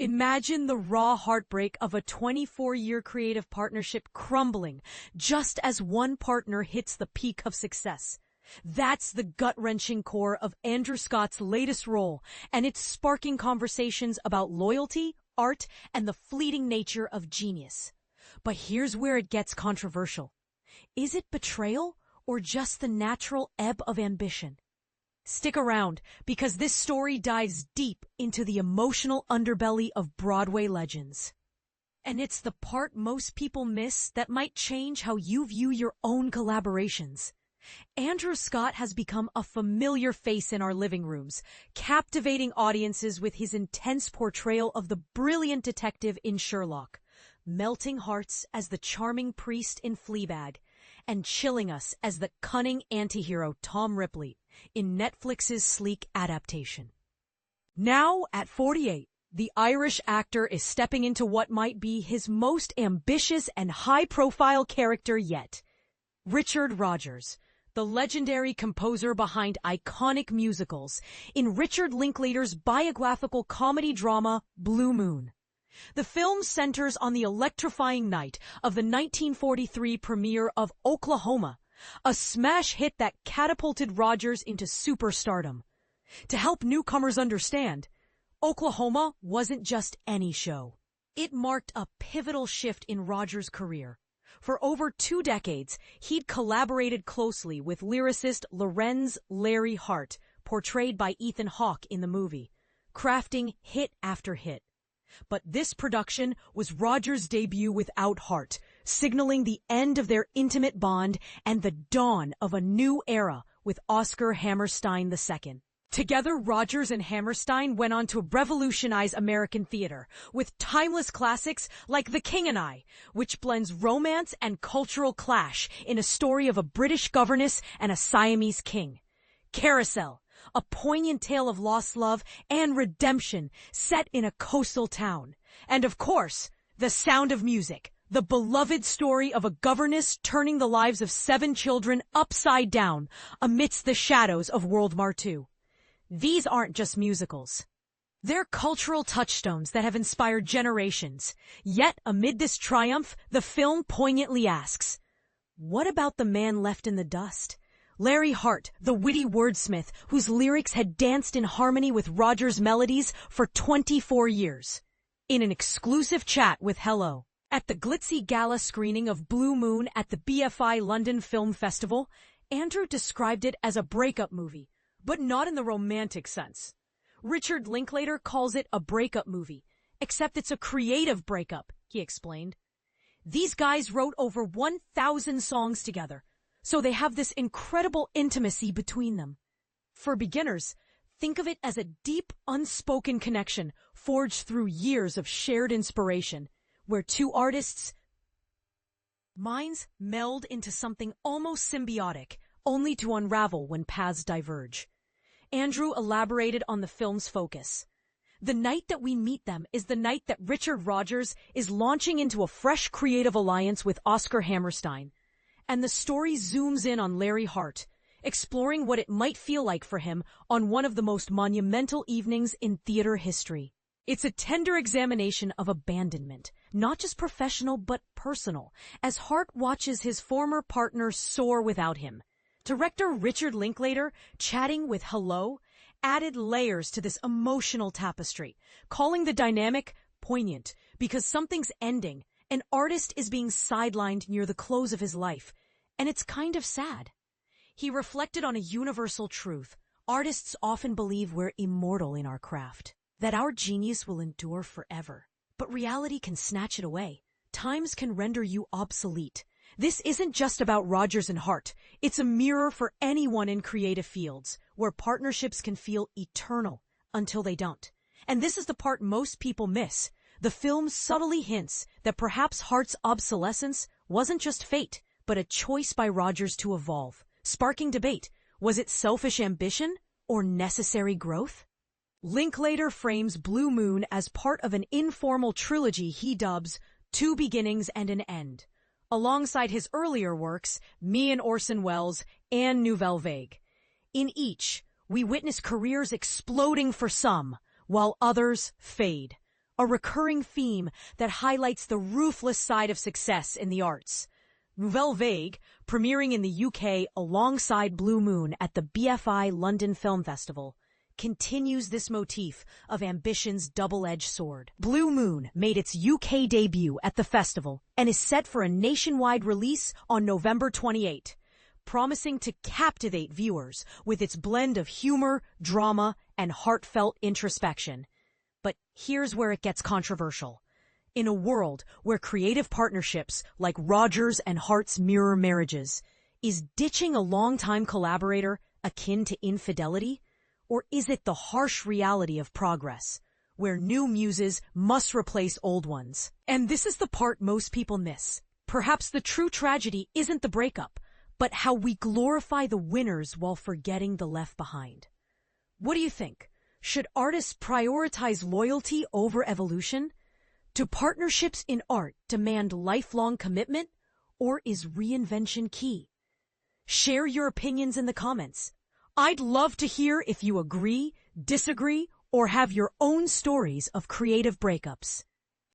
Imagine the raw heartbreak of a 24-year creative partnership crumbling just as one partner hits the peak of success. That's the gut-wrenching core of Andrew Scott's latest role, and it's sparking conversations about loyalty, art, and the fleeting nature of genius. But here's where it gets controversial. Is it betrayal or just the natural ebb of ambition? Stick around, because this story dives deep into the emotional underbelly of Broadway legends. And it's the part most people miss that might change how you view your own collaborations. Andrew Scott has become a familiar face in our living rooms, captivating audiences with his intense portrayal of the brilliant detective in Sherlock, melting hearts as the charming priest in Fleabag, and chilling us as the cunning antihero Tom Ripley in Netflix's sleek adaptation. Now, at 48, the Irish actor is stepping into what might be his most ambitious and high-profile character yet. Richard Rodgers, the legendary composer behind iconic musicals, in Richard Linklater's biographical comedy drama Blue Moon. The film centers on the electrifying night of the 1943 premiere of Oklahoma, a smash hit that catapulted Rodgers into superstardom. To help newcomers understand, Oklahoma wasn't just any show. It marked a pivotal shift in Rodgers' career. For over 2 decades, he'd collaborated closely with lyricist Lorenz Hart, portrayed by Ethan Hawke in the movie, crafting hit after hit. But this production was Rodgers' debut without Hart, signaling the end of their intimate bond and the dawn of a new era with Oscar Hammerstein II. Together, Rodgers and Hammerstein went on to revolutionize American theater with timeless classics like The King and I, which blends romance and cultural clash in a story of a British governess and a Siamese king. Carousel, a poignant tale of lost love and redemption set in a coastal town. And of course, The Sound of Music, the beloved story of a governess turning the lives of 7 children upside down amidst the shadows of World War II. These aren't just musicals. They're cultural touchstones that have inspired generations. Yet, amid this triumph, the film poignantly asks, what about the man left in the dust? Larry Hart, the witty wordsmith whose lyrics had danced in harmony with Rodgers' melodies for 24 years. In an exclusive chat with Hello, at the glitzy gala screening of Blue Moon at the BFI London Film Festival, Andrew described it as a breakup movie, but not in the romantic sense. Richard Linklater calls it a breakup movie, except it's a creative breakup, he explained. These guys wrote over 1,000 songs together, so they have this incredible intimacy between them. For beginners, think of it as a deep, unspoken connection forged through years of shared inspiration, where 2 artists' minds meld into something almost symbiotic, only to unravel when paths diverge. Andrew elaborated on the film's focus. The night that we meet them is the night that Richard Rodgers is launching into a fresh creative alliance with Oscar Hammerstein. And the story zooms in on Larry Hart, exploring what it might feel like for him on one of the most monumental evenings in theater history. It's a tender examination of abandonment, not just professional but personal, as Hart watches his former partner soar without him. Director Richard Linklater, chatting with Hello, added layers to this emotional tapestry, calling the dynamic poignant because something's ending. An artist is being sidelined near the close of his life, and it's kind of sad. He reflected on a universal truth. Artists often believe we're immortal in our craft, that our genius will endure forever. But reality can snatch it away. Times can render you obsolete. This isn't just about Rodgers and Hart. It's a mirror for anyone in creative fields, where partnerships can feel eternal until they don't. And this is the part most people miss. The film subtly hints that perhaps Hart's obsolescence wasn't just fate, but a choice by Rodgers to evolve, sparking debate. Was it selfish ambition or necessary growth? Linklater frames Blue Moon as part of an informal trilogy he dubs 2 Beginnings and an End, alongside his earlier works, Me and Orson Welles and Nouvelle Vague. In each, we witness careers exploding for some, while others fade. a recurring theme that highlights the ruthless side of success in the arts. Nouvelle Vague, premiering in the UK alongside Blue Moon at the BFI London Film Festival, continues this motif of ambition's double-edged sword. Blue Moon made its UK debut at the festival and is set for a nationwide release on November 28, promising to captivate viewers with its blend of humor, drama, and heartfelt introspection. But here's where it gets controversial. In a world where creative partnerships like Rodgers and Hart's mirror marriages, is ditching a longtime collaborator akin to infidelity? Or is it the harsh reality of progress, where new muses must replace old ones? And this is the part most people miss. Perhaps the true tragedy isn't the breakup, but how we glorify the winners while forgetting the left behind. What do you think? Should artists prioritize loyalty over evolution? Do partnerships in art demand lifelong commitment, or is reinvention key? Share your opinions in the comments. I'd love to hear if you agree, disagree, or have your own stories of creative breakups.